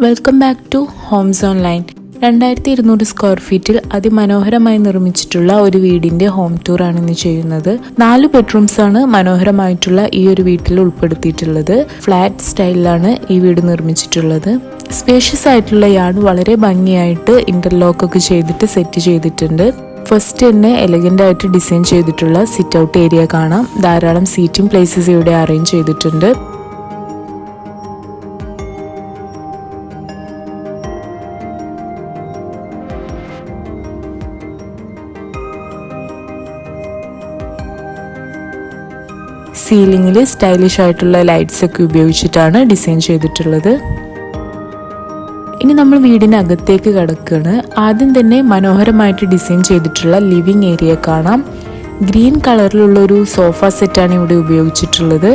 Welcome back to homes online. 2200 square ഫീറ്റിൽ അതിമനോഹരമായി നിർമ്മിച്ചിട്ടുള്ള ഒരു വീടിന്റെ ഹോം ടൂർ ആണ് ഇന്ന് ചെയ്യുന്നത്. 4 ബെഡ്റൂംസ് ആണ് മനോഹരമായിട്ടുള്ള ഈ ഒരു വീട്ടിൽ ഉൾപ്പെടുത്തിയിട്ടുള്ളത്. ഫ്ലാറ്റ് സ്റ്റൈലിലാണ് ഈ വീട് നിർമ്മിച്ചിട്ടുള്ളത്. സ്പേഷ്യസ് ആയിട്ടുള്ള യാർഡ് വളരെ ഭംഗിയായിട്ട് ഇന്റർലോക്ക് ഒക്കെ ചെയ്തിട്ട് സെറ്റ് ചെയ്തിട്ടുണ്ട്. ഫസ്റ്റ് തന്നെ എലഗന്റ് ആയിട്ട് ഡിസൈൻ ചെയ്തിട്ടുള്ള സിറ്റ് ഔട്ട് ഏരിയ കാണാം. ധാരാളം സീറ്റിംഗ് പ്ലേസസ് ഇവിടെ അറേഞ്ച് ചെയ്തിട്ടുണ്ട്. സീലിംഗിൽ സ്റ്റൈലിഷ് ആയിട്ടുള്ള ലൈറ്റ്സ് ഒക്കെ ഉപയോഗിച്ചിട്ടാണ് ഡിസൈൻ ചെയ്തിട്ടുള്ളത്. ഇനി നമ്മൾ വീടിനകത്തേക്ക് കടക്കുകയാണ്. ആദ്യം തന്നെ മനോഹരമായിട്ട് ഡിസൈൻ ചെയ്തിട്ടുള്ള ലിവിംഗ് ഏരിയ കാണാം. ഗ്രീൻ കളറിലുള്ള ഒരു സോഫ സെറ്റാണ് ഇവിടെ ഉപയോഗിച്ചിട്ടുള്ളത്.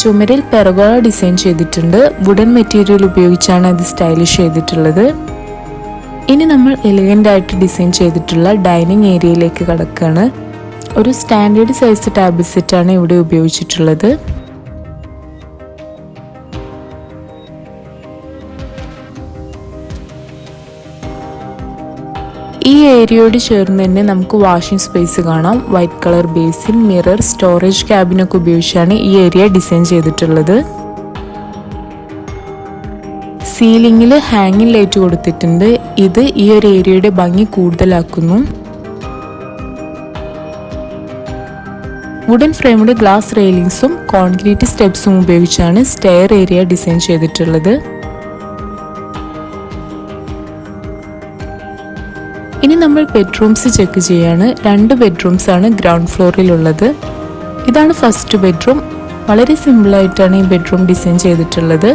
ചുമരിൽ പെർഗോള ഡിസൈൻ ചെയ്തിട്ടുണ്ട്. വുഡൻ മെറ്റീരിയൽ ഉപയോഗിച്ചാണ് ഇത് സ്റ്റൈലിഷ് ചെയ്തിട്ടുള്ളത്. ഇനി നമ്മൾ എലിഗന്റ് ആയിട്ട് ഡിസൈൻ ചെയ്തിട്ടുള്ള ഡൈനിങ് ഏരിയയിലേക്ക് കടക്കുകയാണ്. ഒരു സ്റ്റാൻഡേർഡ് സൈസ് ടേബിൾ സെറ്റാണ് ഇവിടെ ഉപയോഗിച്ചിട്ടുള്ളത്. ഈ ഏരിയയോട് ചേർന്ന് തന്നെ നമുക്ക് വാഷിംഗ് സ്പേസ് കാണാം. White colour basin, mirror, storage ക്യാബിനൊക്കെ ഉപയോഗിച്ചാണ് ഈ ഏരിയ ഡിസൈൻ ചെയ്തിട്ടുള്ളത്. സീലിംഗിൽ ഹാങ്ങിങ് ലൈറ്റ് കൊടുത്തിട്ടുണ്ട്. ഇത് ഈ ഒരു ഏരിയയുടെ ഭംഗി കൂടുതലാക്കുന്നു. വുഡൻ ഫ്രെയിംഡ് ഗ്ലാസ് റെയിലിംഗ്സും കോൺക്രീറ്റ് സ്റ്റെപ്സും ഉപയോഗിച്ചാണ് സ്റ്റെയർ ഏരിയ ഡിസൈൻ ചെയ്തിട്ടുള്ളത്. ഇനി നമ്മൾ ബെഡ്റൂംസ് ചെക്ക് ചെയ്യാണ്. 2 ബെഡ്റൂംസ് ആണ് ഗ്രൗണ്ട് ഫ്ലോറിലുള്ളത്. ഇതാണ് ഫസ്റ്റ് ബെഡ്റൂം. വളരെ സിമ്പിളായിട്ടാണ് ഈ ബെഡ്റൂം ഡിസൈൻ ചെയ്തിട്ടുള്ളത്.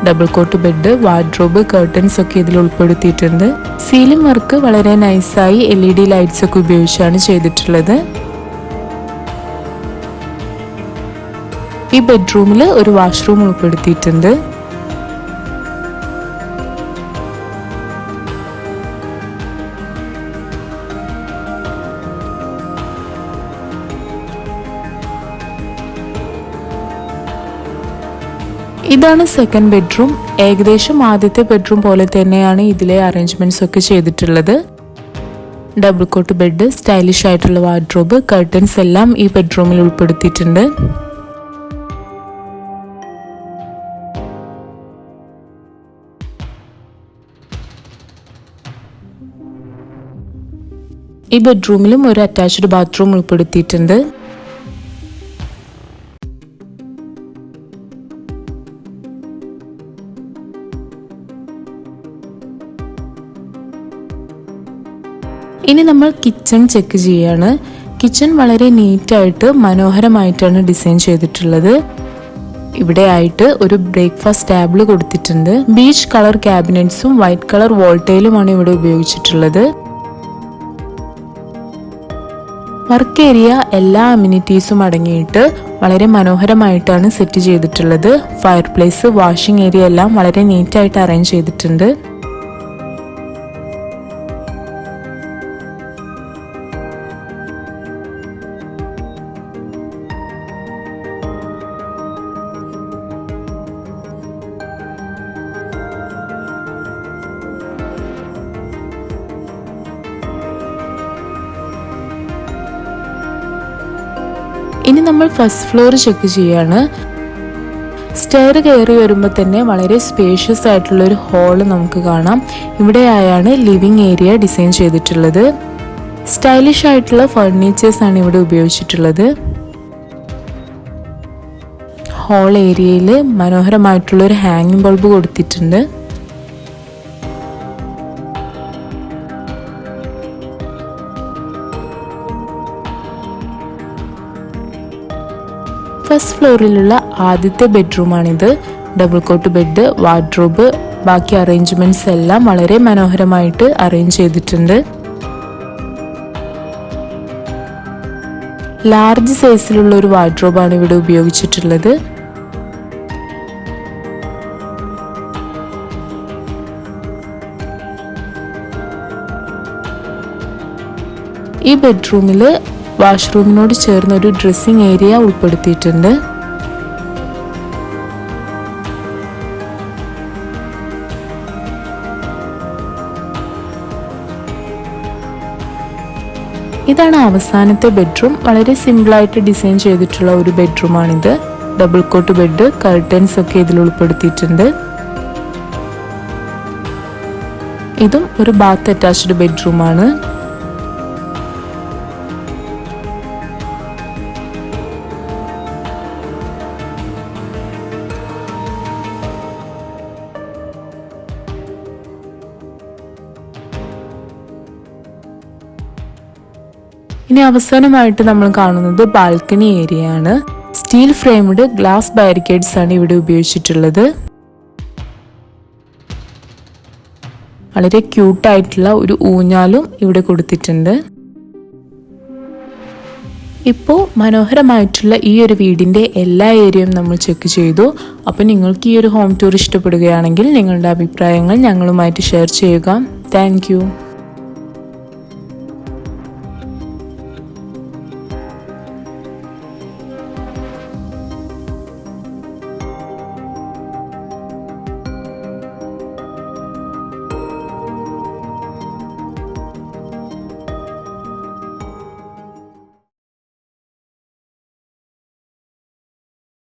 Double cot bed, wardrobe, curtains ഒക്കെ ഇതിൽ ഉൾപ്പെടുത്തിയിട്ടുണ്ട്. സീലിംഗ് വർക്ക് വളരെ നൈസായി LED ലൈറ്റ്സ് ഒക്കെ ഉപയോഗിച്ചാണ് ചെയ്തിട്ടുള്ളത്. ഈ ബെഡ്റൂമിൽ ഒരു വാഷ്റൂം ഉൾപ്പെടുത്തിയിട്ടുണ്ട്. ഇതാണ് സെക്കൻഡ് ബെഡ്റൂം. ഏകദേശം ആദ്യത്തെ ബെഡ്റൂം പോലെ തന്നെയാണ് ഇതിലെ അറേഞ്ച്മെന്റ്സ് ഒക്കെ ചെയ്തിട്ടുള്ളത്. ഡബിൾ കോട്ട് ബെഡ്, സ്റ്റൈലിഷ് ആയിട്ടുള്ള വാർഡ്രോബ്, കർട്ടൻസ് എല്ലാം ഈ ബെഡ്റൂമിൽ ഉൾപ്പെടുത്തിയിട്ടുണ്ട്. ഈ ബെഡ്റൂമിലും ഒരു അറ്റാച്ച്ഡ് ബാത്റൂം ഉൾപ്പെടുത്തിയിട്ടുണ്ട്. ഇനി നമ്മൾ കിച്ചൺ ചെക്ക് ചെയ്യാണ്. കിച്ചൺ വളരെ നീറ്റായിട്ട് മനോഹരമായിട്ടാണ് ഡിസൈൻ ചെയ്തിട്ടുള്ളത്. ഇവിടെ ആയിട്ട് ഒരു ബ്രേക്ക്ഫാസ്റ്റ് ടേബിൾ കൊടുത്തിട്ടുണ്ട്. ബീച്ച് കളർ ക്യാബിനറ്റ്സും വൈറ്റ് കളർ വോൾട്ടയിലുമാണ് ഇവിടെ ഉപയോഗിച്ചിട്ടുള്ളത്. വർക്ക് ഏരിയ എല്ലാ അമ്യൂണിറ്റീസും അടങ്ങിയിട്ട് വളരെ മനോഹരമായിട്ടാണ് സെറ്റ് ചെയ്തിട്ടുള്ളത്. ഫയർ പ്ലേസ്, വാഷിംഗ് ഏരിയ എല്ലാം വളരെ നീറ്റായിട്ട് അറേഞ്ച് ചെയ്തിട്ടുണ്ട്. ഇനി നമ്മൾ ഫസ്റ്റ് ഫ്ലോർ ചെക്ക് ചെയ്യാണ്. സ്റ്റെയർ കയറി വരുമ്പോൾ തന്നെ വളരെ സ്പേഷ്യസ് ആയിട്ടുള്ള ഒരു ഹാള് നമുക്ക് കാണാം. ഇവിടെയായാണ് ലിവിംഗ് ഏരിയ ഡിസൈൻ ചെയ്തിട്ടുള്ളത്. സ്റ്റൈലിഷ് ആയിട്ടുള്ള ഫർണിച്ചേഴ്സ് ആണ് ഇവിടെ ഉപയോഗിച്ചിട്ടുള്ളത്. ഹാൾ ഏരിയയിൽ മനോഹരമായിട്ടുള്ള ഒരു ഹാങ്ങിങ് ബൾബ് കൊടുത്തിട്ടുണ്ട്. ഫസ്റ്റ് ഫ്ലോറിലുള്ള ആദ്യത്തെ ബെഡ്റൂമാണിത്. ഡബിൾ കോട്ട് ബെഡ്, വാർഡ്രോബ്, ബാക്കി അറേഞ്ച്മെന്റ്സ് എല്ലാം വളരെ മനോഹരമായിട്ട് അറേഞ്ച് ചെയ്തിട്ടുണ്ട്. ലാർജ് സൈസിലുള്ള ഒരു വാർഡ്രോബാണ് ഇവിടെ ഉപയോഗിച്ചിട്ടുള്ളത്. ഈ ബെഡ്റൂമിൽ വാഷ്റൂമിനോട് ചേർന്ന് ഒരു ഡ്രസ്സിംഗ് ഏരിയ ഉൾപ്പെടുത്തിയിട്ടുണ്ട്. ഇതാണ് അവസാനത്തെ ബെഡ്റൂം. വളരെ സിമ്പിളായിട്ട് ഡിസൈൻ ചെയ്തിട്ടുള്ള ഒരു ബെഡ്റൂമാണിത്. ഡബിൾ കോട്ട് ബെഡ്, കർട്ടൻസ് ഒക്കെ ഇതിൽ ഉൾപ്പെടുത്തിയിട്ടുണ്ട്. ഇതും ഒരു ബാത്ത് അറ്റാച്ച്ഡ് ബെഡ്റൂമാണ്. ഇനി അവസാനമായിട്ട് നമ്മൾ കാണുന്നത് ബാൽക്കണി ഏരിയ ആണ്. സ്റ്റീൽ ഫ്രെയിംഡ് ഗ്ലാസ് ബാരിക്കേഡ്സ് ആണ് ഇവിടെ ഉപയോഗിച്ചിട്ടുള്ളത്. വളരെ ക്യൂട്ടായിട്ടുള്ള ഒരു ഊഞ്ഞാലും ഇവിടെ കൊടുത്തിട്ടുണ്ട്. ഇപ്പോൾ മനോഹരമായിട്ടുള്ള ഈ ഒരു വീടിൻ്റെ എല്ലാ ഏരിയയും നമ്മൾ ചെക്ക് ചെയ്തു. അപ്പോൾ നിങ്ങൾക്ക് ഈ ഒരു ഹോം ടൂർ ഇഷ്ടപ്പെടുകയാണെങ്കിൽ നിങ്ങളുടെ അഭിപ്രായങ്ങൾ ഞങ്ങളുമായിട്ട് ഷെയർ ചെയ്യുക. താങ്ക്